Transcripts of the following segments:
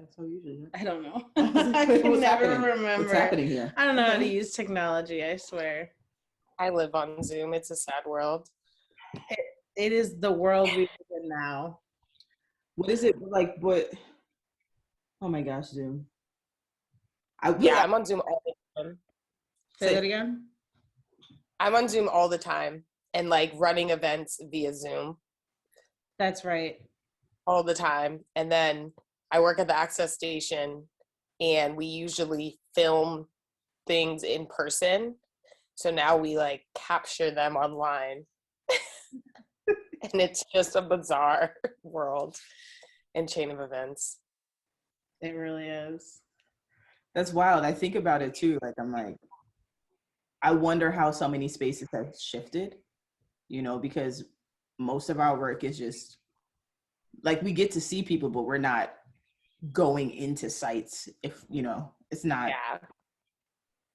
That's how we usually do. I don't know. I can never remember. What's happening here? I don't know how to use technology, I swear. I live on Zoom. It's a sad world. It is the world we live in now. What is it like? What? Oh my gosh, Zoom. I'm on Zoom all the time. Say that again? I'm on Zoom all the time and like running events via Zoom. That's right. All the time. And then I work at the access station and we usually film things in person. So now we like capture them online. And it's just a bizarre world and chain of events. It really is. That's wild. I think about it too. Like, I'm like, I wonder how so many spaces have shifted, you know, because most of our work is just like, we get to see people, but we're not going into sites. If, you know, it's not,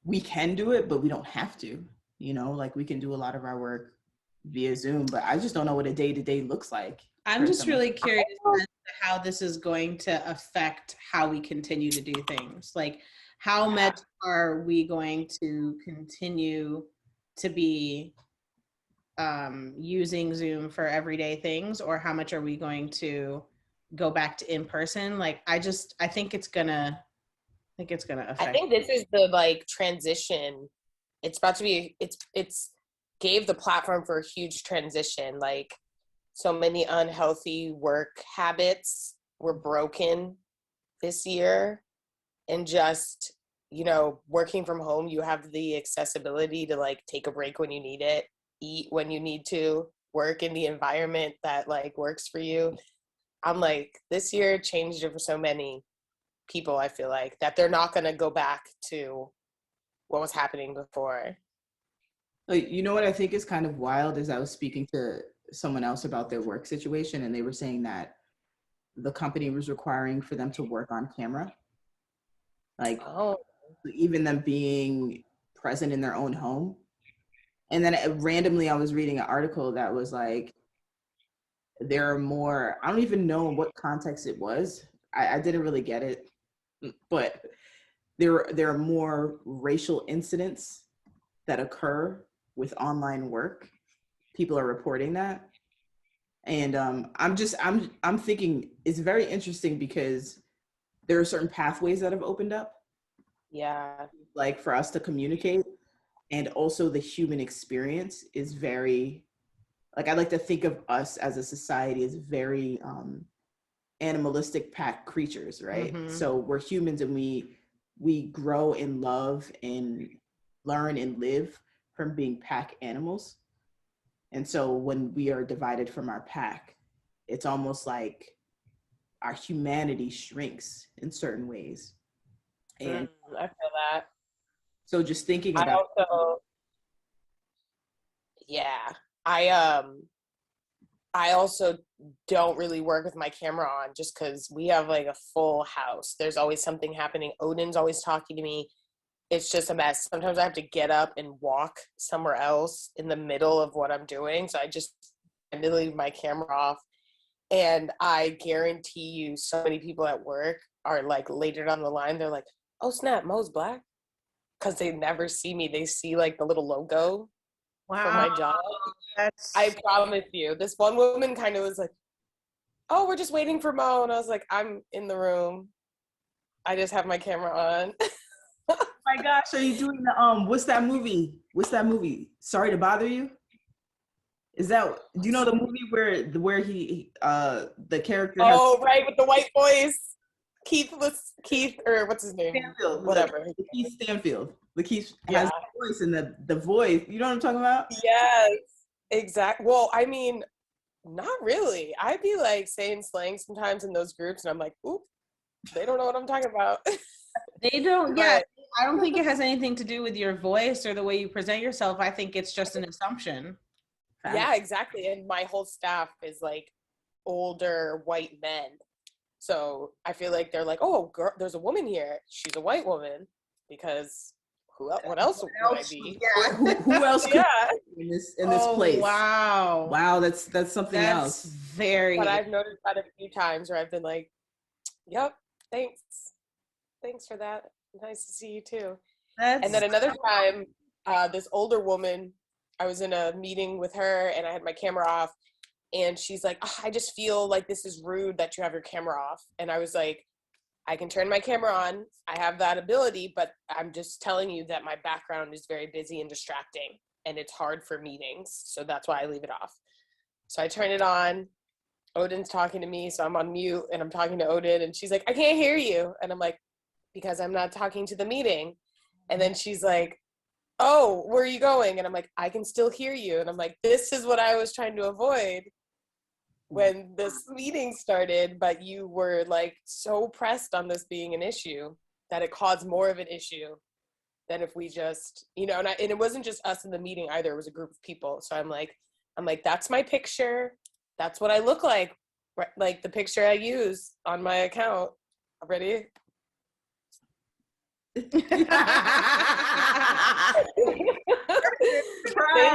we can do it, but we don't have to, you know, like we can do a lot of our work via Zoom, but I just don't know what a day-to-day looks like. I'm just really curious as to how this is going to affect how we continue to do things. Like, how much are we going to continue to be using Zoom for everyday things, or how much are we going to go back to in person? Like, I think it's gonna affect. I think this is the like transition. It's about to be, it's gave the platform for a huge transition. Like, so many unhealthy work habits were broken this year, and just, you know, working from home, you have the accessibility to like take a break when you need it, eat when you need to, work in the environment that like works for you. I'm like, this year changed it for so many people. I feel like that they're not going to go back to what was happening before. You know what I think is kind of wild is I was speaking to someone else about their work situation, and they were saying that the company was requiring for them to work on camera. Like, even them being present in their own home. And then randomly I was reading an article that was like, there are more, I don't even know what context it was. I didn't really get it, but there are more racial incidents that occur with online work. People are reporting that. And I'm thinking it's very interesting because there are certain pathways that have opened up. Yeah. Like, for us to communicate, and also the human experience is very, like, I like to think of us as a society as very animalistic pack creatures, right? Mm-hmm. So we're humans, and we grow and love and learn and live from being pack animals. And so when we are divided from our pack, it's almost like our humanity shrinks in certain ways. And I feel that. So just thinking about I also don't really work with my camera on, just because we have like a full house. There's always something happening. Odin's always talking to me. It's just a mess. Sometimes I have to get up and walk somewhere else in the middle of what I'm doing. So I leave my camera off. And I guarantee you so many people at work are like, later down the line, they're like, oh snap, Mo's Black. Because they never see me. They see like the little logo for my job. I promise you. This one woman kind of was like, oh, we're just waiting for Mo. And I was like, I'm in the room. I just have my camera on. Oh my gosh, are you doing the what's that movie? Sorry to Bother You? Do you know the movie where he the character right, with the white voice. Keith, or what's his name? Stanfield, whatever. Keith Stanfield. Keith has the voice, and the voice, you know what I'm talking about? Yes, exactly. Well, I mean, not really. I'd be like saying slang sometimes in those groups, and I'm like, oop, they don't know what I'm talking about. They don't, yeah. I don't think it has anything to do with your voice or the way you present yourself. I think it's just an assumption. Yeah, exactly. And my whole staff is like older white men. So I feel like they're like, oh, girl, there's a woman here. She's a white woman, because what else would I be? Yeah, who else could be in this place? Wow, that's something else. Very. But I've noticed that a few times where I've been like, yep, Thanks. Thanks for that. Nice to see you too. That's And then another time, this older woman, I was in a meeting with her and I had my camera off, and she's like, "Oh, I just feel like this is rude that you have your camera off." And I was like, I can turn my camera on. I have that ability, but I'm just telling you that my background is very busy and distracting, and it's hard for meetings. So that's why I leave it off. So I turn it on. Odin's talking to me, so I'm on mute and I'm talking to Odin, and she's like, "I can't hear you." And I'm like, "Because I'm not talking to the meeting." And then she's like, "Oh, where are you going?" And I'm like, "I can still hear you." And I'm like, "This is what I was trying to avoid when this meeting started, but you were like so pressed on this being an issue that it caused more of an issue than if we just, and it wasn't just us in the meeting either. It was a group of people. So I'm like, that's my picture. That's what I look like. Like the picture I use on my account. Ready? Same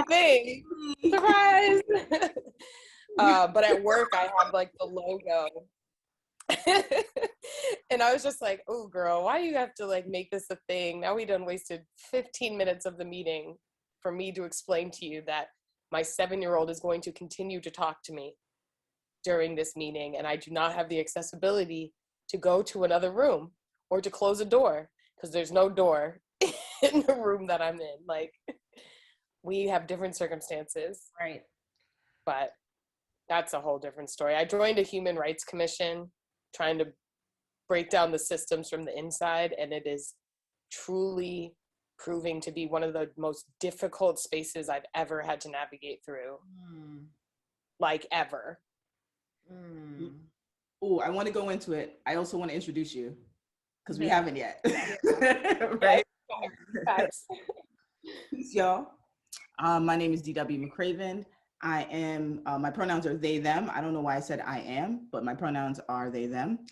thing. Surprise. But at work I have like the logo. And I was just like, "Oh girl, why do you have to like make this a thing? Now we done wasted 15 minutes of the meeting for me to explain to you that my 7-year-old is going to continue to talk to me during this meeting, and I do not have the accessibility to go to another room or to close a door because there's no door in the room that I'm in." Like, we have different circumstances. right. But that's a whole different story. I joined a human rights commission trying to break down the systems from the inside, and it is truly proving to be one of the most difficult spaces I've ever had to navigate through. Like ever. Oh, I want to go into it. I also want to introduce you because we Yeah. haven't yet. Right? Facts. Peace, y'all. My name is DW McCraven. I am, my pronouns are they, them. I don't know why I said I am, but my pronouns are they, them.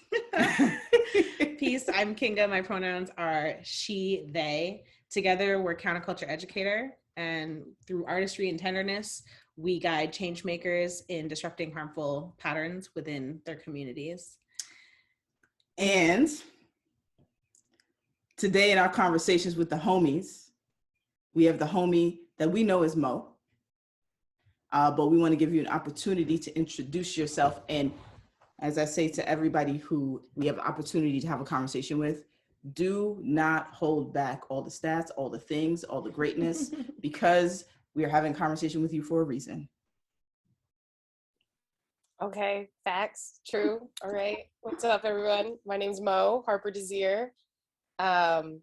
Peace. I'm Kinga. My pronouns are she, they. Together, we're counterculture educator, and through artistry and tenderness, we guide change makers in disrupting harmful patterns within their communities. And today in our conversations with the homies, we have the homie that we know as Mo, but we want to give you an opportunity to introduce yourself. And as I say to everybody who we have opportunity to have a conversation with, do not hold back all the stats, all the things, all the greatness, because we are having a conversation with you for a reason. Okay, facts, true. All right. What's up, everyone? My name's Mo Harper-Desir. Growing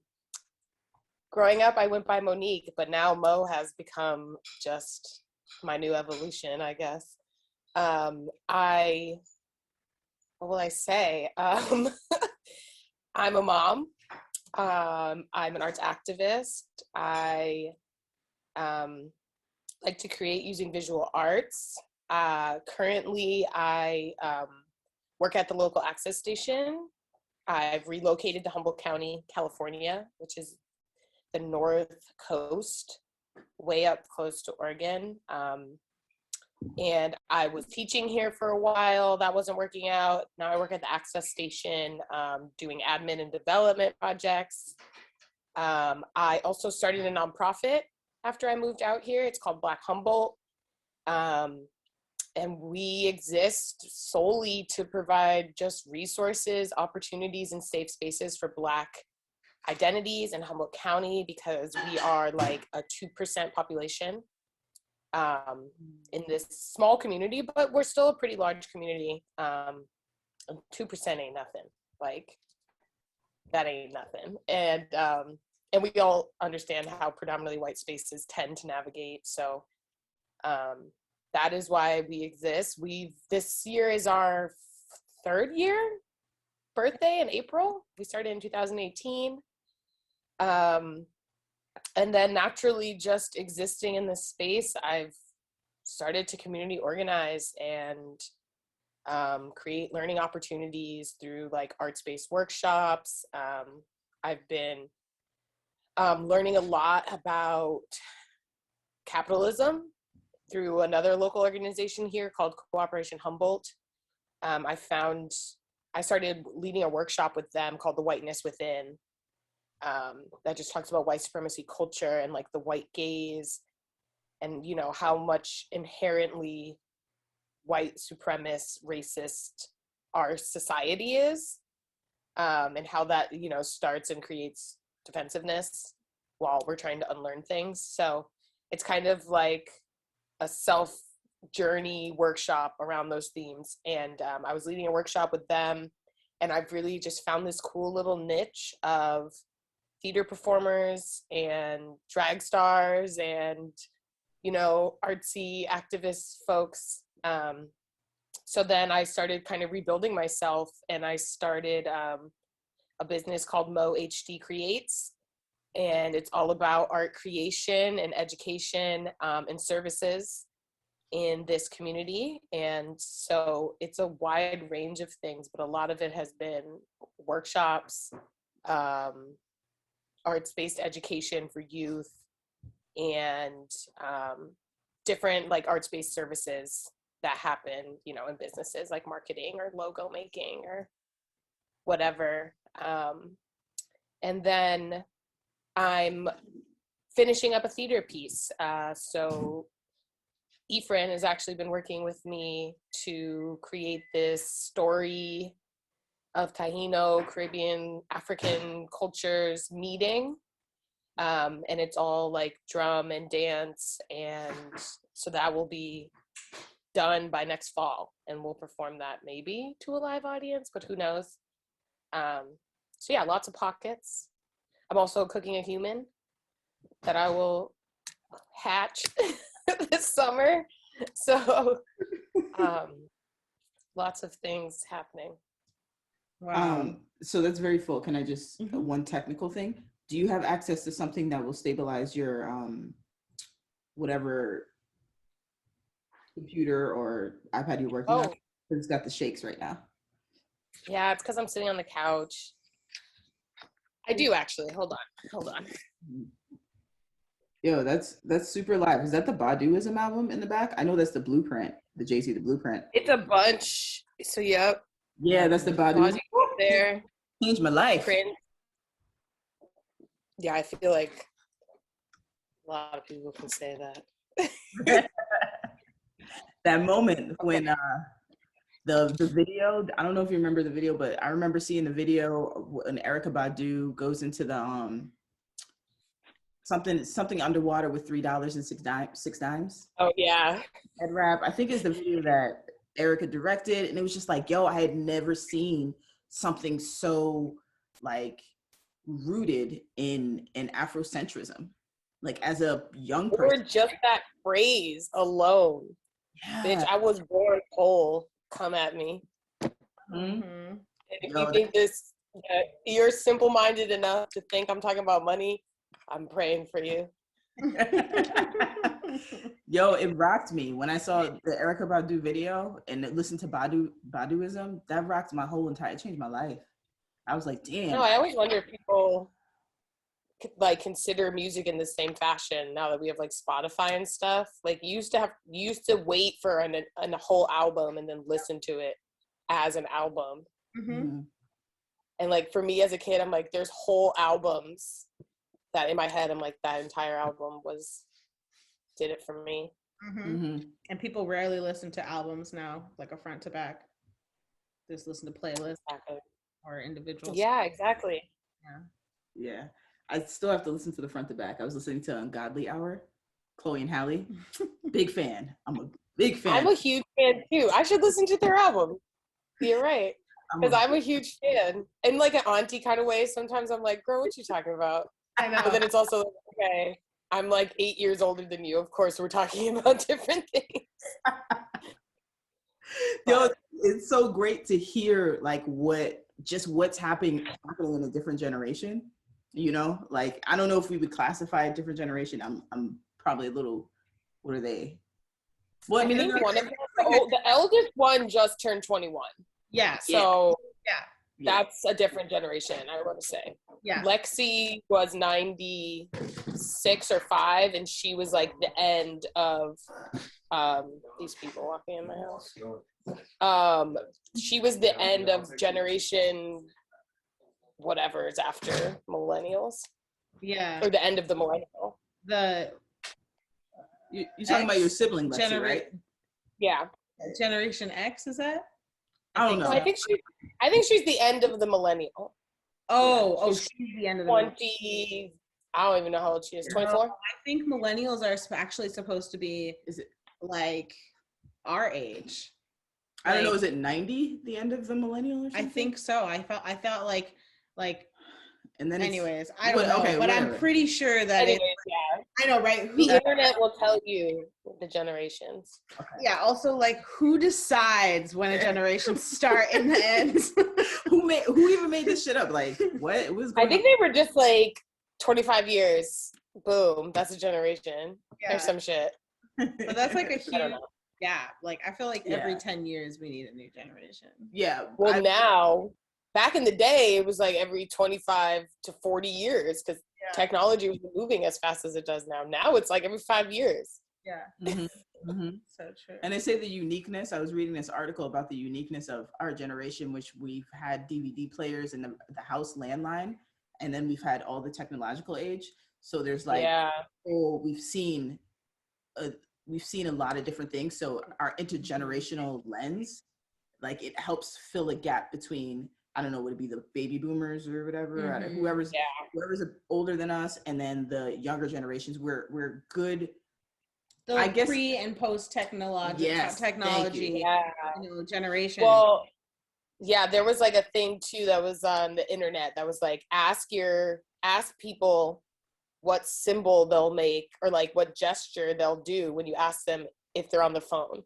up, I went by Monique, but now Mo has become just my new evolution, I guess. What will I say? I'm a mom. I'm an arts activist. I like to create using visual arts. Currently, I work at the local access station. I've relocated to Humboldt County, California, which is the north coast, way up close to Oregon. And I was teaching here for a while. That wasn't working out. Now I work at the access station, doing admin and development projects. I also started a nonprofit after I moved out here. It's called Black Humboldt. And we exist solely to provide just resources, opportunities, and safe spaces for Black identities in Humboldt County, because we are like a 2% population in this small community, but we're still a pretty large community. 2% ain't nothing. Like, that ain't nothing. And we all understand how predominantly white spaces tend to navigate. So that is why we exist. This year is our 3rd year birthday in April. We started in 2018. And then naturally, just existing in this space, I've started to community organize and create learning opportunities through like arts-based workshops. I've been learning a lot about capitalism through another local organization here called Cooperation Humboldt. I found I started leading a workshop with them called The Whiteness Within, that just talks about white supremacy culture and like the white gaze, and you know how much inherently white supremacist, racist our society is, and how that, you know, starts and creates defensiveness while we're trying to unlearn things. So it's kind of like a self journey workshop around those themes. And I was leading a workshop with them, and I've really just found this cool little niche of theater performers and drag stars and, you know, artsy activist folks. So then I started kind of rebuilding myself, and I started a business called Mo Creates, and it's all about art creation and education and services in this community. And so it's a wide range of things, but a lot of it has been workshops, arts-based education for youth, and different like arts-based services that happen, you know, in businesses like marketing or logo making or whatever. And then I'm finishing up a theater piece. So Efren has actually been working with me to create this story of Taino, Caribbean, African cultures meeting. And it's all like drum and dance. And so that will be done by next fall, and we'll perform that maybe to a live audience, but who knows. So yeah, lots of pockets. I'm also cooking a human that I will hatch this summer. So lots of things happening. Wow. So that's very full. Can I just, one technical thing? Do you have access to something that will stabilize your whatever computer or iPad you're working on? Oh, It's got the shakes right now. yeah, it's because I'm sitting on the couch. I do actually. Hold on. Yo, that's super live. Is that the Baduism album in the back? I know that's the Blueprint, the JC, the Blueprint. It's a bunch. So yep. Yeah, that's the Baduism. There. Changed my life. Print. Yeah, I feel like a lot of people can say that. That moment when the video, I don't know if you remember the video, but I remember seeing the video when Erykah Badu goes into the something underwater with $3.06. Oh yeah. Head wrap. I think it's the video that Erykah directed, and it was just like, yo, I had never seen something so like rooted in Afrocentrism, like as a young person. Or just that phrase alone. Yeah. Bitch, I was born whole. Come at me. Mm-hmm. And if you think this, you're simple-minded enough to think I'm talking about money, I'm praying for you. Yo, it rocked me when I saw the Erykah Badu video and listened to Baduism. That rocked my whole entire, it changed my life. I was like, damn. No, I always wonder if people like consider music in the same fashion now that we have like Spotify and stuff. Like you used to wait for a whole album and then listen to it as an album. Mm-hmm. And like for me as a kid, I'm like, there's whole albums that in my head, I'm like, that entire album did it for me. Mm-hmm. Mm-hmm. And people rarely listen to albums now, like a front to back. Just listen to playlists or individuals. Yeah, exactly. Yeah. I still have to listen to the front to back. I was listening to Ungodly Hour, Chloe and Halle. Big fan. I'm a big fan. I'm a huge fan too. I should listen to their album. You're right. Because I'm a huge fan. In like an auntie kind of way. Sometimes I'm like, girl, what you talking about? I know. But then it's also like, okay, I'm like 8 years older than you. Of course, we're talking about different things. Yo, it's so great to hear like what's happening in a different generation. You know, like I don't know if we would classify a different generation. I'm probably a little. What are they? Well, I mean, one of them, the eldest one just turned 21. Yeah. So that's a different generation, I want to say. Yeah. Lexi was 96 or 5, and she was like the end of these people walking in my house. She was the end of generation whatever is after millennials. Yeah. Or the end of the millennial. The You're talking about your sibling, Lexi, right? Yeah. Generation X, is that? I don't know. So I think she's the end of the millennial. She's the end of the 20. I don't even know how old she is. 24. I think millennials are actually supposed to be. Is it like our age? I don't know. Is it 90? The end of the millennial or something? I think so. I felt like. And then anyways, I don't know, okay, but whatever. I'm pretty sure that anyways, yeah. I know, right? The internet will tell you the generations. Okay. Yeah. Also, like, who decides when a generation start and ends? who even made this shit up? Like, what was going I think on? they were just like 25 years. Boom, that's a generation. Yeah. Or some shit. But that's like a I don't huge know. gap. Like, I feel like every 10 years we need a new generation. Yeah. Well, now, back in the day, it was like every 25 to 40 years because technology was moving as fast as it does now. Now it's like every 5 years. Yeah. Mm-hmm. Mm-hmm. So true. And they say the uniqueness. I was reading this article about the uniqueness of our generation, which we've had DVD players in the house landline, and then we've had all the technological age. So there's like, we've seen a lot of different things. So our intergenerational lens, like, it helps fill a gap between, I don't know, would it be the baby boomers or whatever, whoever's older than us, and then the younger generations. We're good. The I guess pre and post technology generation. Well, yeah, there was like a thing too that was on the internet that was like, ask people what symbol they'll make or like what gesture they'll do when you ask them if they're on the phone.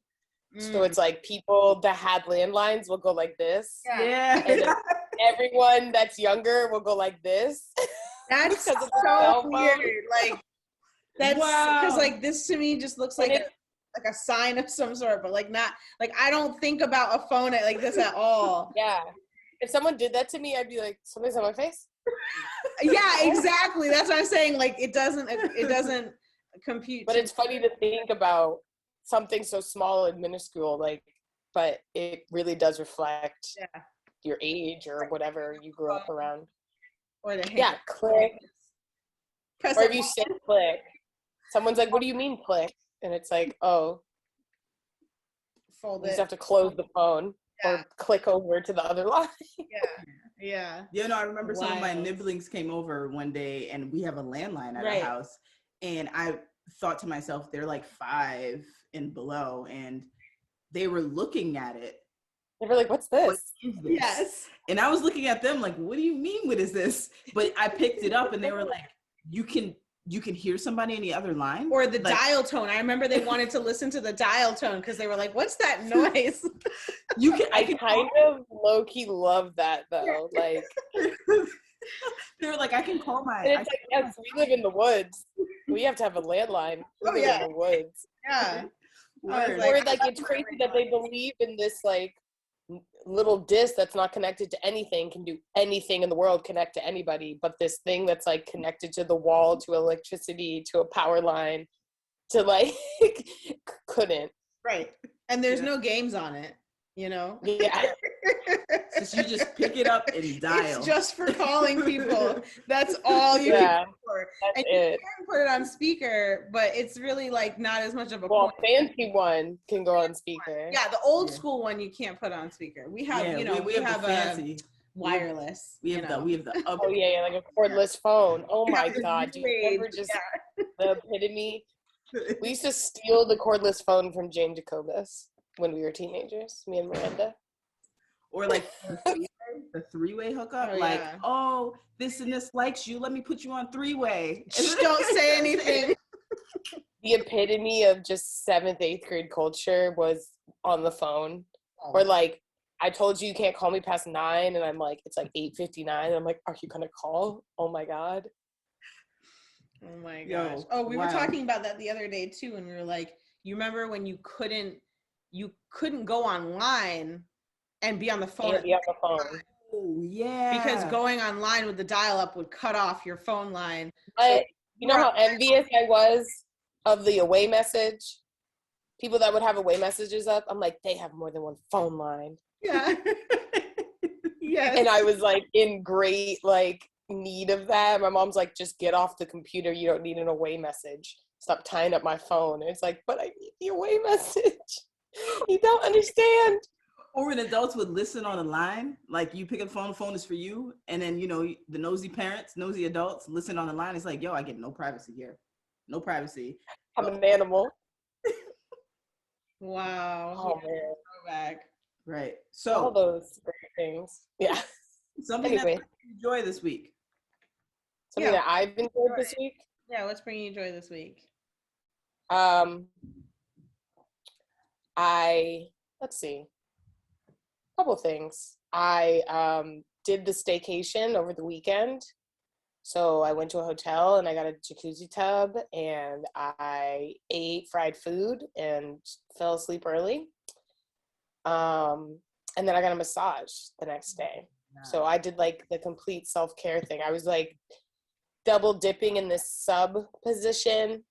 So it's like people that had landlines will go like this. Yeah. And then everyone that's younger will go like this. That's so weird. Like, that's because like this to me just looks like a sign of some sort, but like not like I don't think about a phone like this at all. Yeah. If someone did that to me, I'd be like, something's on my face. Yeah, exactly. That's what I'm saying. Like it doesn't compute. But it's funny to think about something so small and minuscule, like, but it really does reflect your age or whatever you grew up around. Or the click. Or if you say click, someone's like, what do you mean click? And it's like, oh, fold you just have to close the phone or click over to the other line. Yeah. No, I remember some of my nibblings came over one day, and we have a landline at our house, and I thought to myself, they're like 5 and below, and they were looking at it. They were like, what's this? What is this? Yes. And I was looking at them like, what do you mean, what is this? But I picked it up, and they were like, you can hear somebody in the other line? Or the dial tone. I remember they wanted to listen to the dial tone because they were like, what's that noise? I kind of low-key love that though. Like they were like, I can call my. And it's like, yes, we live in the woods. We have to have a landline. We live in the woods. Yeah. Or like it's crazy that they believe in this like little disc that's not connected to anything can do anything in the world, connect to anybody, but this thing that's like connected to the wall, to electricity, to a power line, to like couldn't. Right. And there's no games on it, you know? Yeah. So you just pick it up and dial. It's just for calling people. That's all you can do for. And you can put it on speaker, but it's really like not as much of a fancy one can go on speaker. Yeah, the old school one you can't put on speaker. We have, we have the fancy wireless. We have the like a cordless phone. Oh my god, do you remember just the epitome? We used to steal the cordless phone from Jane Jacobus when we were teenagers, me and Miranda. Or like the three-way hookup, this and this likes you, let me put you on three-way. Just don't say anything. The epitome of just 7th, 8th grade culture was on the phone. Or like, I told you can't call me past 9, and I'm like, it's like 8:59, and I'm like, are you gonna call? Oh my god. Oh my gosh. We were talking about that the other day too, and we were like, you remember when you couldn't go online and be on the phone. Oh, yeah. Because going online with the dial-up would cut off your phone line. But you know how envious I was of the away message? people that would have away messages up, I'm like, they have more than one phone line. Yeah. Yes. And I was like in great like need of that. My mom's like, just get off the computer. You don't need an away message. Stop tying up my phone. And it's like, but I need the away message. You don't understand. Or when adults would listen on the line, like you pick up the phone is for you. And then, you know, the nosy parents, nosy adults listen on the line. It's like, yo, I get no privacy here. No privacy. I'm an animal. Wow. Oh, man. Back. Right. All So those great things. Yeah. something Anyway. that you enjoy this week. Something that I've enjoyed this week. Yeah, what's bringing you joy this week? Let's see. A couple things. I did the staycation over the weekend. So I went to a hotel and I got a jacuzzi tub and I ate fried food and fell asleep early. And then I got a massage the next day. So I did like the complete self-care thing. I was like double dipping in this sub position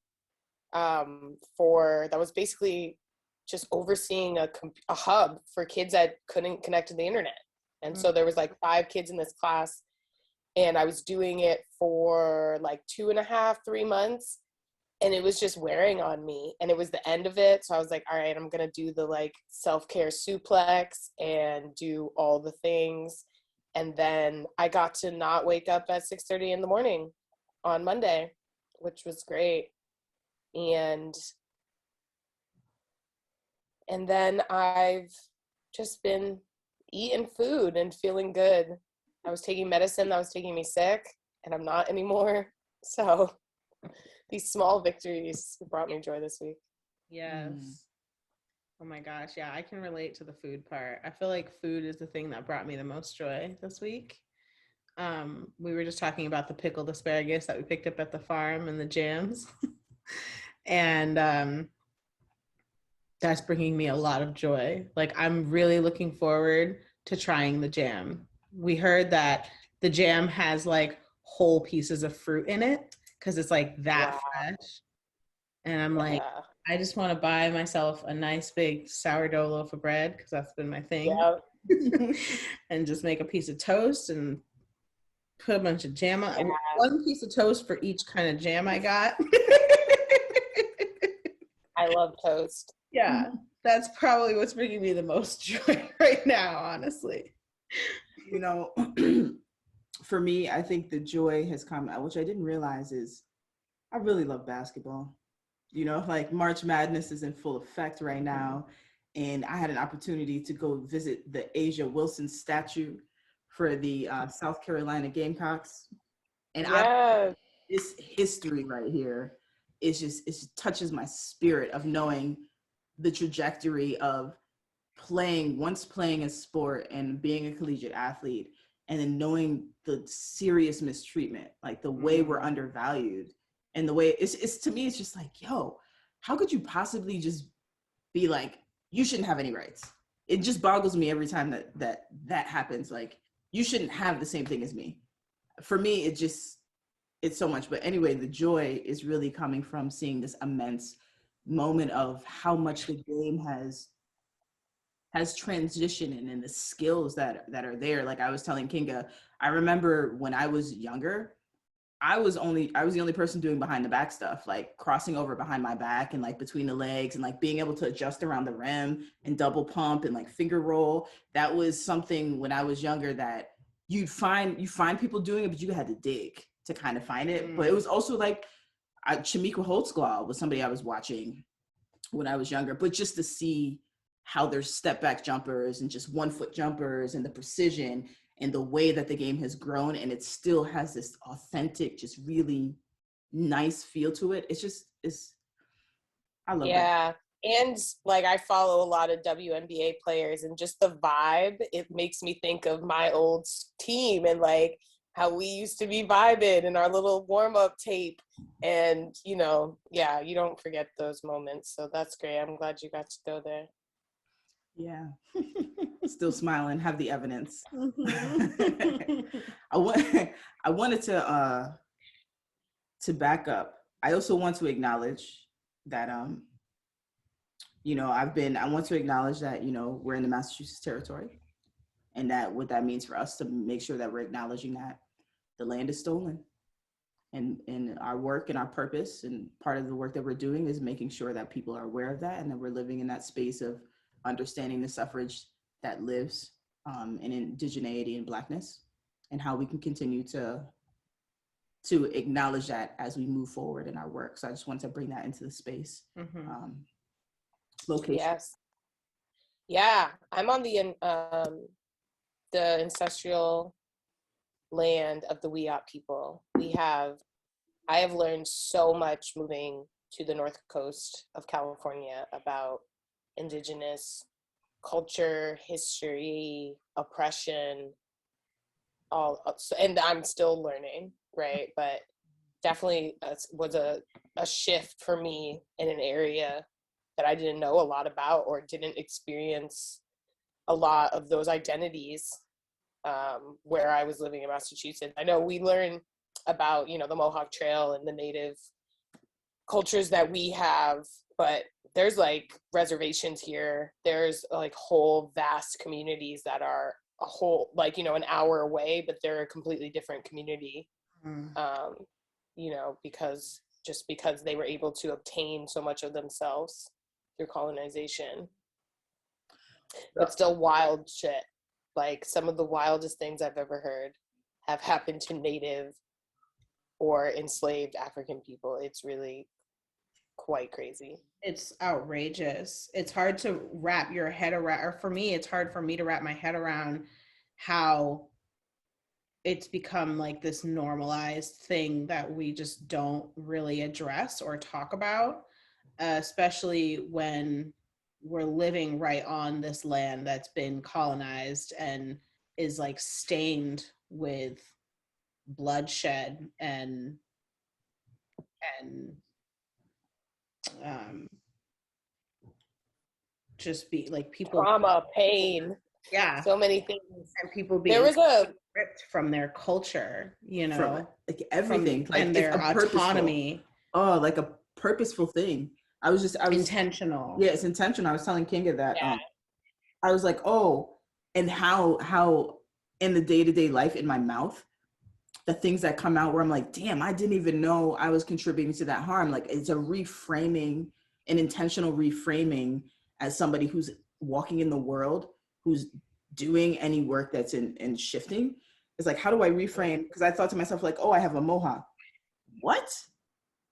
that was basically just overseeing a hub for kids that couldn't connect to the internet. And so there was like 5 kids in this class and I was doing it for like 2.5, 3 months. And it was just wearing on me and it was the end of it. So I was like, all right, I'm going to do the like self-care suplex and do all the things. And then I got to not wake up at 6:30 in the morning on Monday, which was great. And then I've just been eating food and feeling good. I was taking medicine that was taking me sick and I'm not anymore. So these small victories brought me joy this week. Yes. Oh my gosh. Yeah, I can relate to the food part. I feel like food is the thing that brought me the most joy this week. We were just talking about the pickled asparagus that we picked up at the farm and the jams. And that's bringing me a lot of joy. Like I'm really looking forward to trying the jam. We heard that the jam has like whole pieces of fruit in it because it's like that fresh. And I'm like, I just want to buy myself a nice big sourdough loaf of bread because that's been my thing. And just make a piece of toast and put a bunch of jam on. One piece of toast for each kind of jam I got. I love toast. Yeah, that's probably what's bringing me the most joy right now, honestly. You know, for me, I think the joy has come, which I didn't realize is I really love basketball. You know, like March Madness is in full effect right now. And I had an opportunity to go visit the Asia Wilson statue for the South Carolina Gamecocks. And this history right here is just, it just touches my spirit of knowing the trajectory of once playing a sport and being a collegiate athlete, and then knowing the serious mistreatment, like the way we're undervalued. And the way it's to me, it's just like, yo, how could you possibly just be like, you shouldn't have any rights? It just boggles me every time that happens. Like, you shouldn't have the same thing as me. For me, it's so much. But anyway, the joy is really coming from seeing this immense moment of how much the game has transitioned and the skills that are there. Like I was telling Kinga, I remember when I was younger, I was the only person doing behind the back stuff, like crossing over behind my back and like between the legs and like being able to adjust around the rim and double pump and like finger roll. That was something when I was younger that you find people doing it, but you had to dig to kind of find it. But it was also like Chamique Holtzclaw was somebody I was watching when I was younger, but just to see how there's step back jumpers and just 1 foot jumpers and the precision and the way that the game has grown, and it still has this authentic, just really nice feel to it. I love that. And like I follow a lot of WNBA players, and just the vibe, it makes me think of my old team and like how we used to be vibing in our little warm-up tape. And you know, you don't forget those moments. So that's great. I'm glad you got to go there. Yeah. Still smiling, have the evidence. I wanted to back up. I also want to acknowledge that you know, I want to acknowledge that, you know, we're in the Massachusetts territory, and that what that means for us to make sure that we're acknowledging that the land is stolen. And our work and our purpose and part of the work that we're doing is making sure that people are aware of that, and that we're living in that space of understanding the suffrage that lives in indigeneity and Blackness, and how we can continue to acknowledge that as we move forward in our work. So I just want to bring that into the space. Location. Yes. Yeah, I'm on the ancestral land of the Wiyot people. I have learned so much moving to the North Coast of California about indigenous culture, history, oppression, and I'm still learning, right? But definitely was a shift for me in an area that I didn't know a lot about or didn't experience a lot of those identities where I was living in Massachusetts. I know we learn about, you know, the Mohawk Trail and the native cultures that we have, but there's like reservations here. There's like whole vast communities that are a whole, like, you know, an hour away, but they're a completely different community. You know, because they were able to obtain so much of themselves through colonization. But still wild shit. Like some of the wildest things I've ever heard have happened to native or enslaved African people. It's really quite crazy. It's outrageous. It's hard to wrap your head around, or for me, it's hard for me to wrap my head around how it's become like this normalized thing that we just don't really address or talk about, especially when we're living right on this land that's been colonized and is like stained with bloodshed and um just be like people, Trauma, pain, yeah, so many things. and people There being was a ripped from their culture, you know, From like everything, like and it's their a purposeful, autonomy. oh, like a purposeful thing. I was Intentional. yeah, it's intentional. I was telling Kinga that yeah. I was like, oh, and how in the day-to-day life in my mouth, the things that come out where I'm like, damn, I didn't even know I was contributing to that harm. Like it's a reframing, an intentional reframing as somebody who's walking in the world, who's doing any work that's in shifting. It's like, how do I reframe? Because I thought to myself, like, oh, I have a mohawk. What?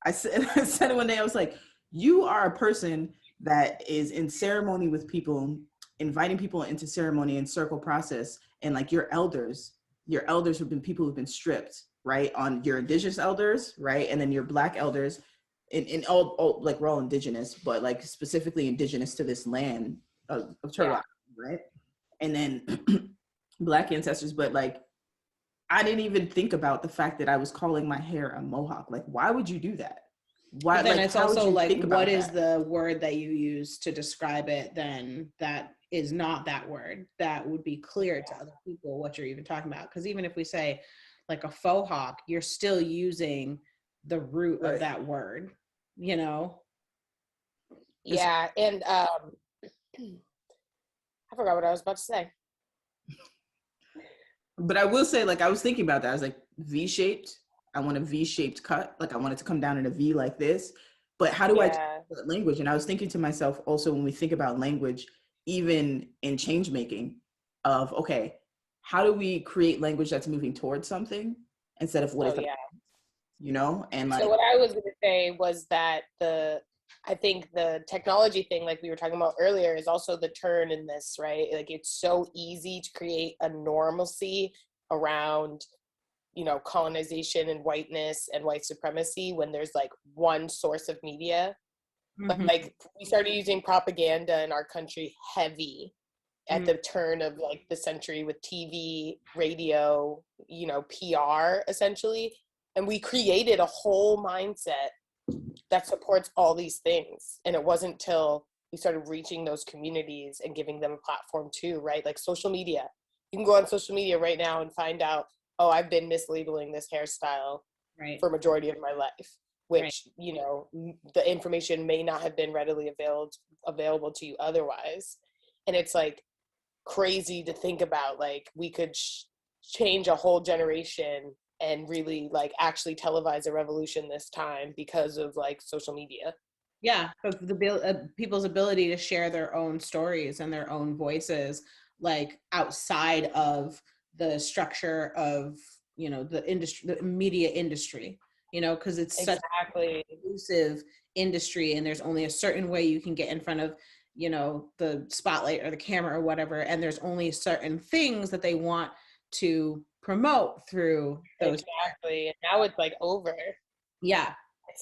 I said it one day, I was like, you are a person that is in ceremony with people, inviting people into ceremony and circle process, and like your elders have been people who've been stripped, right? On your indigenous elders, right? And then your Black elders, in all like we're all indigenous, but like specifically indigenous to this land of Turtle Island, right? And then Black ancestors, but like I didn't even think about the fact that I was calling my hair a mohawk. Like, why would you do that? Why? But then Like, it's how would also you like, think about what is that? the word that you use to describe it then that is not that word that would be clear to other people what you're even talking about? Because even if we say like a faux hawk, you're still using the root of Right. that word, you know? Yeah, and I forgot what I was about to say. But I will say, like, I was thinking about that. I was like, V-shaped. I want a V-shaped cut. Like, I want it to come down in a V like this. But how do I Yeah. that language? And I was thinking to myself also, when we think about language, even in change making, of okay, how do we create language that's moving towards something instead of what Oh is that, yeah. you know? And So like, what I was going to say was that I think the technology thing, like we were talking about earlier, is also the turn in this, right? Like it's so easy to create a normalcy around, you know, colonization and whiteness and white supremacy when there's like one source of media. But like we started using propaganda in our country heavy at the turn of like the century with TV, radio, you know, PR essentially. And we created a whole mindset that supports all these things. And it wasn't till we started reaching those communities and giving them a platform too, right? Like social media. You can go on social media right now and find out, oh, I've been mislabeling this hairstyle Right. for a majority of my life. which, you know, the information may not have been readily available to you otherwise. And it's like crazy to think about, like we could change a whole generation and really like actually televise a revolution this time because of like social media. Yeah, but people's ability to share their own stories and their own voices, like outside of the structure of, you know, the industry, the media industry, you know, because it's such an inclusive industry, and there's only a certain way you can get in front of, you know, the spotlight or the camera or whatever, and there's only certain things that they want to promote through those. Exactly. And now it's like over. Yeah.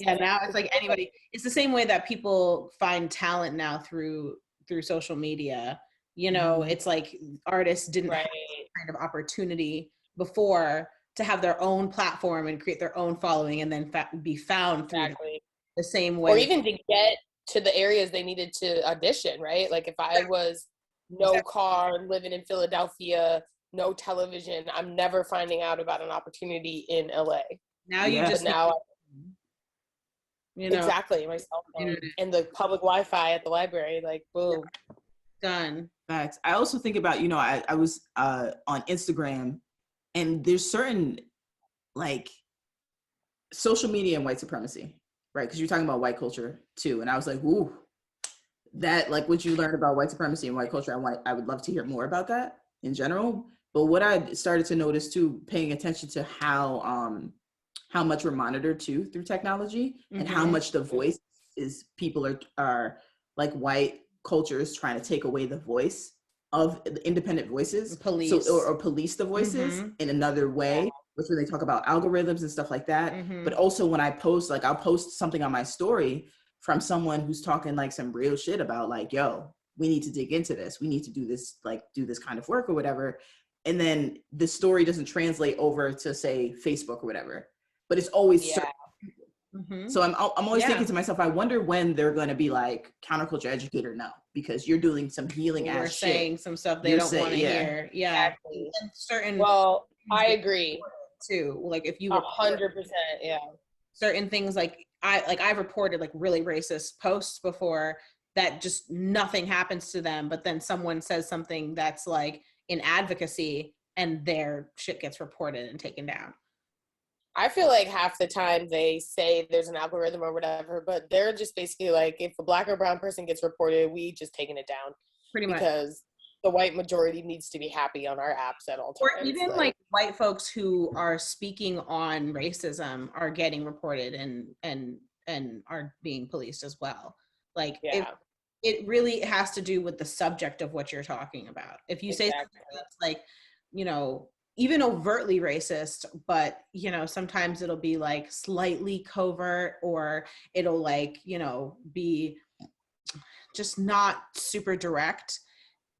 Yeah, now it's like anybody. It's the same way that people find talent now through social media. You know, it's like artists didn't have this kind of opportunity before to have their own platform and create their own following, and then be found through the same way. Or even to get to the areas they needed to audition, right? Like if I was no car, living in Philadelphia, no television, I'm never finding out about an opportunity in LA. Now you just you know, exactly, my cell phone and the public Wi-Fi at the library, like boom, done. Facts. I also think about, you know, I was on Instagram, and there's certain like social media and white supremacy, right? Because you're talking about white culture too, and I was like, ooh, that like what you learned about white supremacy and white culture. I would love to hear more about that in general. But what I started to notice too, paying attention to how much we're monitored too through technology, and how much the voice is, people are like white culture is trying to take away the voice of the independent voices, police. So, or police the voices in another way, which when they talk about algorithms and stuff like that. But also when I post, like I'll post something on my story from someone who's talking like some real shit about like, yo, we need to dig into this. We need to do this, like do this kind of work or whatever. And then the story doesn't translate over to say Facebook or whatever, but it's always so I'm always thinking to myself, I wonder when they're going to be like counterculture educator. No, because you're doing some healing ass shit. Saying some stuff they don't want to hear. Yeah. Exactly. And certain. Well, I agree too. Like if you 100%, certain things, like I've reported like really racist posts before that just nothing happens to them, but then someone says something that's like in advocacy and their shit gets reported and taken down. I feel like half the time they say there's an algorithm or whatever, but they're just basically like, if a black or brown person gets reported, we just taking it down. Pretty much. Because the white majority needs to be happy on our apps at all times. Or even like white folks who are speaking on racism are getting reported and are being policed as well. Like it really has to do with the subject of what you're talking about. If you say something that's like, you know, even overtly racist, but, you know, sometimes it'll be like slightly covert, or it'll like, you know, be just not super direct.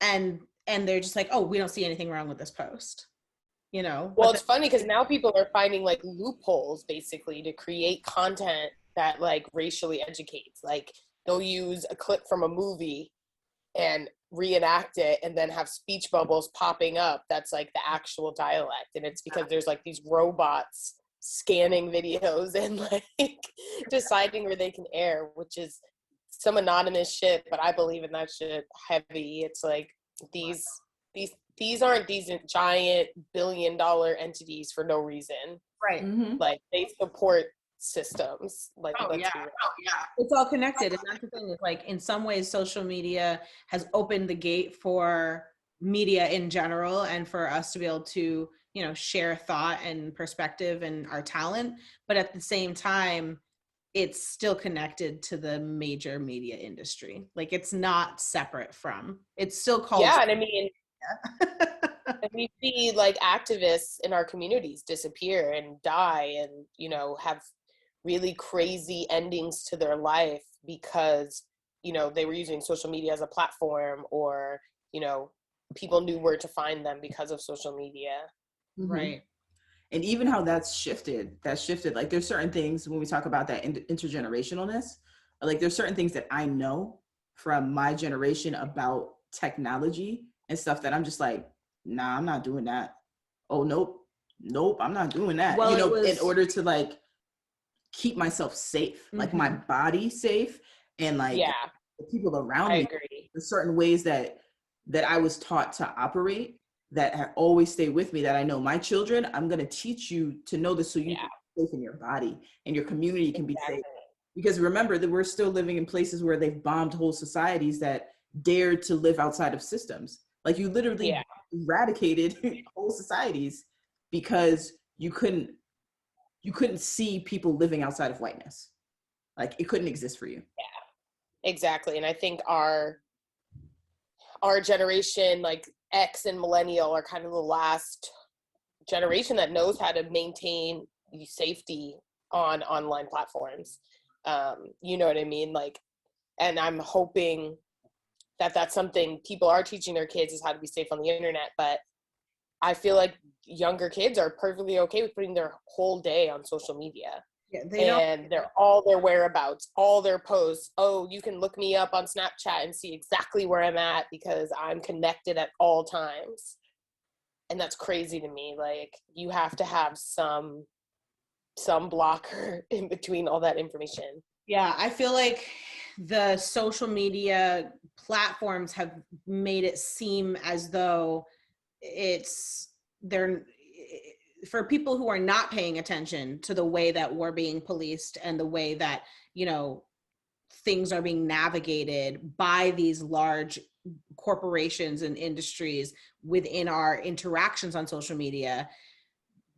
And they're just like, oh, we don't see anything wrong with this post, you know? Well, it's funny because now people are finding like loopholes basically to create content that like racially educates. Like they'll use a clip from a movie and reenact it and then have speech bubbles popping up that's like the actual dialect, and it's because there's like these robots scanning videos and like deciding where they can air, which is some anonymous shit, but I believe in that shit heavy. It's like these aren't these giant billion-dollar entities for no reason, right? Like they support systems, like it's all connected. And that's the thing, is like in some ways social media has opened the gate for media in general, and for us to be able to, you know, share thought and perspective and our talent, but at the same time it's still connected to the major media industry. Like it's not separate from, it's still called and I mean and we see like activists in our communities disappear and die and, you know, have really crazy endings to their life because, you know, they were using social media as a platform, or, you know, people knew where to find them because of social media. Right. And even how that's shifted, like there's certain things when we talk about that intergenerationalness, like there's certain things that I know from my generation about technology and stuff that I'm just like, nah, I'm not doing that. Oh, nope, I'm not doing that. Well, you know, in order to like keep myself safe, like Mhm. my body safe, and like Yeah, the people around I me, agree. the certain ways that I was taught to operate that have always stayed with me, that I know my children, I'm going to teach you to know this so you Yeah, can be safe in your body and your community can be safe. exactly. Because remember that we're still living in places where they've bombed whole societies that dared to live outside of systems. Like you literally Yeah, eradicated whole societies because you couldn't see people living outside of whiteness. Like it couldn't exist for you. exactly. And I think our generation, like X and millennial, are kind of the last generation that knows how to maintain safety on online platforms. You know what I mean? Like, and I'm hoping that that's something people are teaching their kids, is how to be safe on the internet. But I feel like younger kids are perfectly okay with putting their whole day on social media, Yeah, they don't. and they're all their whereabouts, all their posts. Oh, you can look me up on Snapchat and see exactly where I'm at because I'm connected at all times. And that's crazy to me. Like, you have to have some blocker in between all that information. Yeah, I feel like the social media platforms have made it seem as though it's they're for people who are not paying attention to the way that we're being policed and the way that, you know, things are being navigated by these large corporations and industries within our interactions on social media.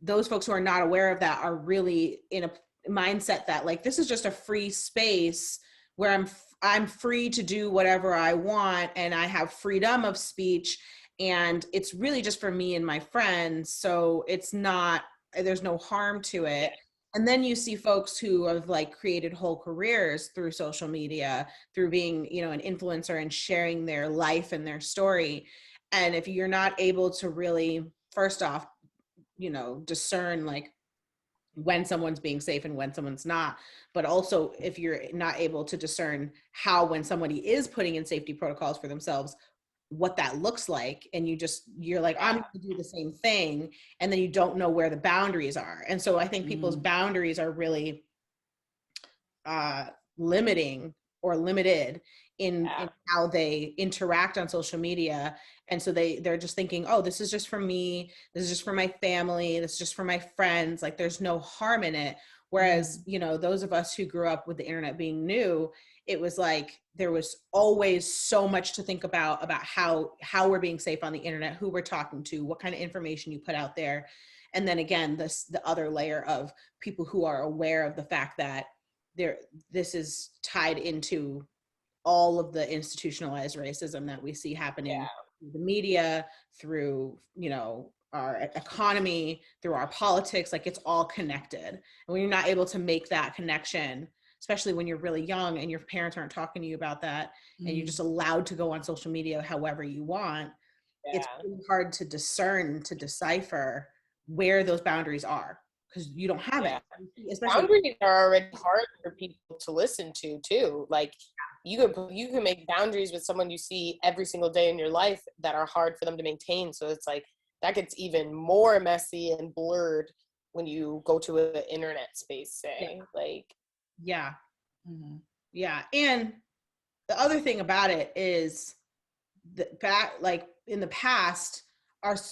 Those folks who are not aware of that are really in a mindset that like this is just a free space where I'm free to do whatever I want and I have freedom of speech, and it's really just for me and my friends, so it's not, there's no harm to it. And then you see folks who have like created whole careers through social media, through being, you know, an influencer and sharing their life and their story. And if you're not able to really, first off, you know, discern like when someone's being safe and when someone's not, but also if you're not able to discern how, when somebody is putting in safety protocols for themselves, what that looks like, and you're like, I'm going to do the same thing, and then you don't know where the boundaries are. And so I think people's boundaries are really uh, limiting or limited in how they interact on social media. And so they're just thinking, oh, this is just for me, this is just for my family, this is just for my friends, like there's no harm in it. Whereas, you know, those of us who grew up with the internet being new, it was like there was always so much to think about how we're being safe on the internet, who we're talking to, what kind of information you put out there. And then again, the other layer of people who are aware of the fact that this is tied into all of the institutionalized racism that we see happening through the media, through, you know, our economy, through our politics. Like it's all connected. And when you're not able to make that connection, especially when you're really young and your parents aren't talking to you about that, and you're just allowed to go on social media however you want, it's really hard to discern, to decipher where those boundaries are, because you don't have Yeah. any, especially. Boundaries are already hard for people to listen to too. Like, you can make boundaries with someone you see every single day in your life that are hard for them to maintain. So it's like that gets even more messy and blurred when you go to an internet space, say. Like, Yeah. Yeah. And the other thing about it is that like in the past,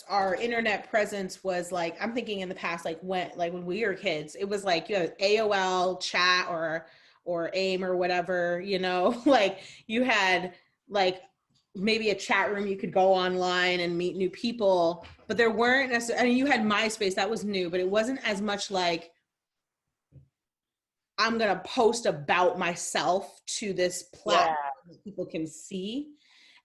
our internet presence was like, I'm thinking in the past, like when we were kids, it was like you had AOL chat or AIM or whatever, you know, like you had like maybe a chat room you could go online and meet new people, but there weren't necessarily, I mean, you had MySpace, that was new, but it wasn't as much like I'm going to post about myself to this platform that people can see.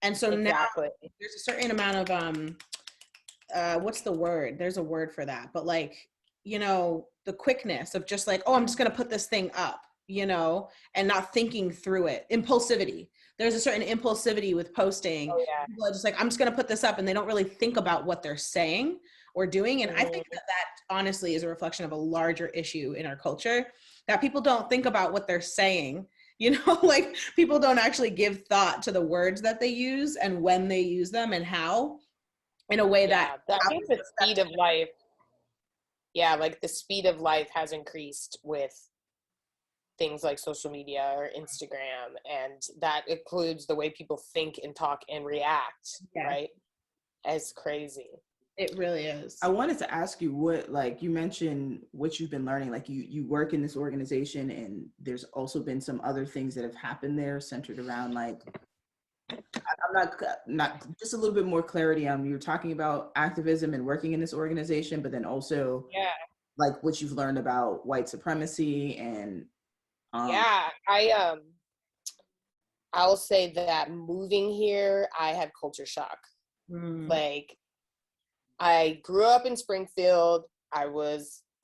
And so now exactly. there's a certain amount of what's the word? There's a word for that. But like, you know, the quickness of just like, oh, I'm just going to put this thing up, you know, and not thinking through it. Impulsivity. There's a certain impulsivity with posting. Oh yeah. People are just like, I'm just going to put this up, and they don't really think about what they're saying or doing. And I think that honestly is a reflection of a larger issue in our culture, that people don't think about what they're saying. You know, like people don't actually give thought to the words that they use and when they use them and how, in a way that I think the speed of life, like the speed of life has increased with things like social media or Instagram, and that includes the way people think and talk and react, Yeah. right? It's crazy. It really is. I wanted to ask you what, like, you mentioned what you've been learning, like you work in this organization, and there's also been some other things that have happened there centered around, like, I'm not just a little bit more clarity on, you're talking about activism and working in this organization, but then also Yeah. like what you've learned about white supremacy and Yeah, I'll say that moving here, I had culture shock. Like, I grew up in Springfield.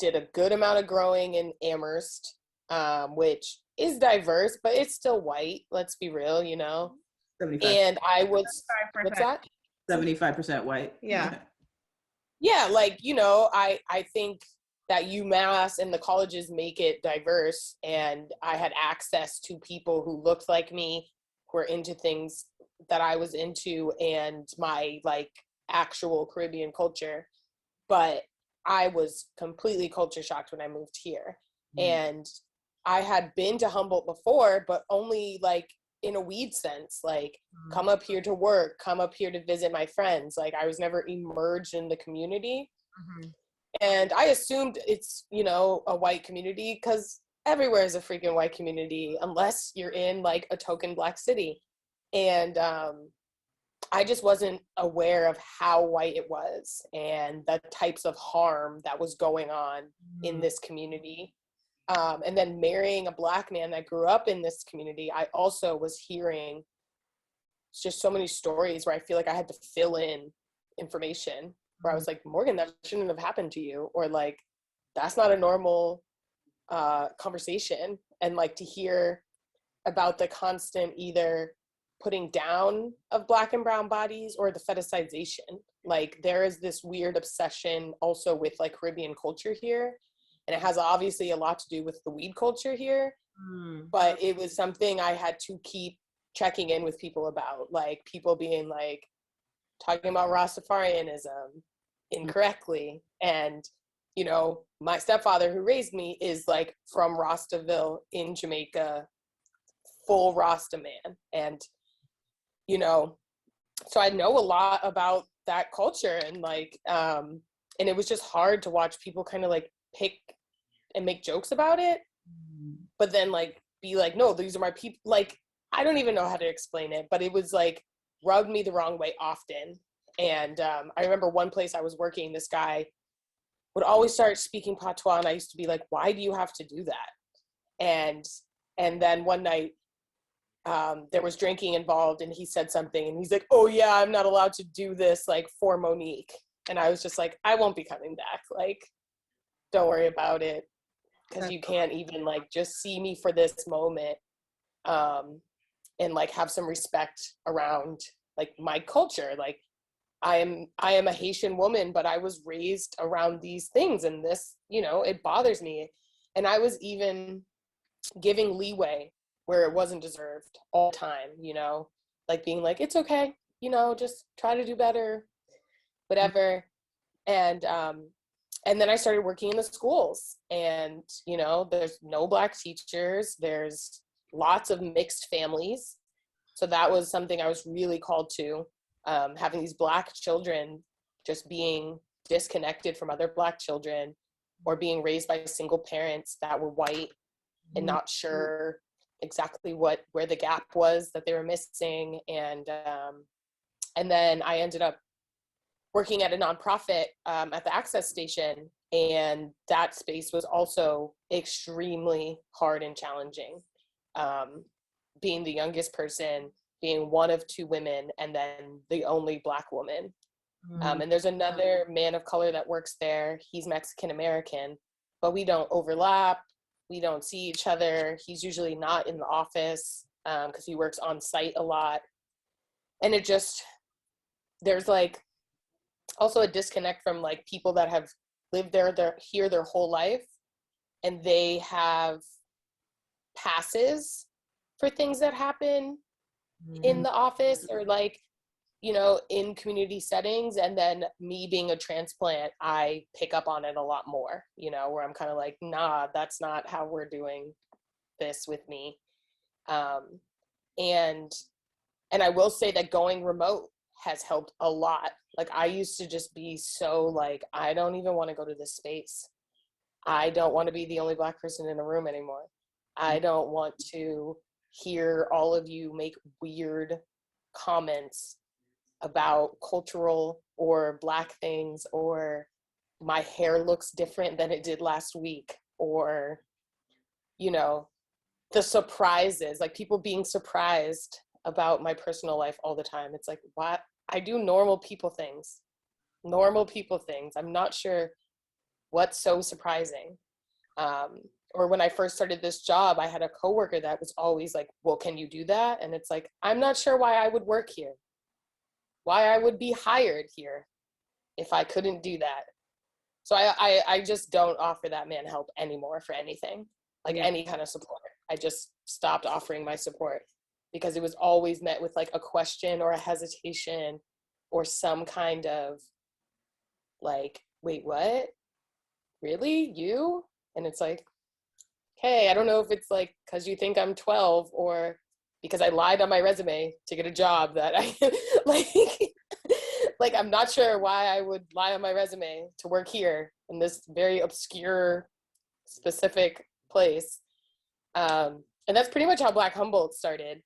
Did a good amount of growing in Amherst, which is diverse, but it's still white. Let's be real, 75, And I was, what's that? 75% white. Yeah. Yeah, like, I think that UMass and the colleges make it diverse, and I had access to people who looked like me, who were into things that I was into, and my like actual Caribbean culture. But I was completely culture shocked when I moved here. And I had been to Humboldt before, but only like in a weed sense, like come up here to work, come up here to visit my friends. Like, I was never immersed in the community. And I assumed it's, a white community, because everywhere is a freaking white community unless you're in like a token Black city. And I just wasn't aware of how white it was and the types of harm that was going on in this community. And then marrying a Black man that grew up in this community, I also was hearing just so many stories where I feel like I had to fill in information, where I was like, Morgan, that shouldn't have happened to you, or like, that's not a normal conversation. And like, to hear about the constant either putting down of Black and brown bodies or the fetishization. Like, there is this weird obsession also with like Caribbean culture here, and it has obviously a lot to do with the weed culture here, but it was something I had to keep checking in with people about, like people being like talking about Rastafarianism incorrectly. And my stepfather who raised me is like from Rastaville in Jamaica, full Rasta man. And so I know a lot about that culture, and like and it was just hard to watch people kind of like pick and make jokes about it, but then like be like, no, these are my people. Like, I don't even know how to explain it, but it was like rubbed me the wrong way often. And I remember one place I was working, this guy would always start speaking patois, and I used to be like, why do you have to do that? And then one night there was drinking involved, and he said something, and he's like, oh yeah, I'm not allowed to do this like for Monique. And I was just like, I won't be coming back. Like, don't worry about it, because you can't even like just see me for this moment, and like have some respect around like my culture. Like, I am a Haitian woman, but I was raised around these things, and this, it bothers me. And I was even giving leeway where it wasn't deserved all the time, like being like, it's okay, just try to do better, whatever. And then I started working in the schools, and there's no Black teachers, there's lots of mixed families. So that was something I was really called to, having these Black children just being disconnected from other Black children, or being raised by single parents that were white and not sure exactly where the gap was that they were missing. And then I ended up working at a nonprofit at the Access Station, and that space was also extremely hard and challenging. Being the youngest person, being one of two women, and then the only Black woman. And there's another man of color that works there. He's Mexican American, but we don't overlap. We don't see each other. He's usually not in the office because he works on site a lot. And it just, there's like also a disconnect from like people that have lived here their whole life, and they have passes for things that happen in the office, or like, in community settings. And then me being a transplant, I pick up on it a lot more, where I'm kind of like, nah, that's not how we're doing this with me. And I will say that going remote has helped a lot. Like, I used to just be so like, I don't even want to go to this space. I don't want to be the only Black person in a room anymore. I don't want to hear all of you make weird comments about cultural or Black things, or my hair looks different than it did last week, or, you know, the surprises, like people being surprised about my personal life all the time. It's like, what? I do normal people things. I'm not sure what's so surprising. Or when I first started this job, I had a coworker that was always like, well, can you do that? And it's like, I'm not sure why I would work here, why I would be hired here if I couldn't do that. So I just don't offer that man help anymore for anything, like any kind of support. I just stopped offering my support because it was always met with like a question or a hesitation or some kind of like, wait, what? Really? You? And it's like, hey, I don't know if it's like because you think I'm 12 or because I lied on my resume to get a job that I like I'm not sure why I would lie on my resume to work here in this very obscure specific place. And that's pretty much how Black Humboldt started.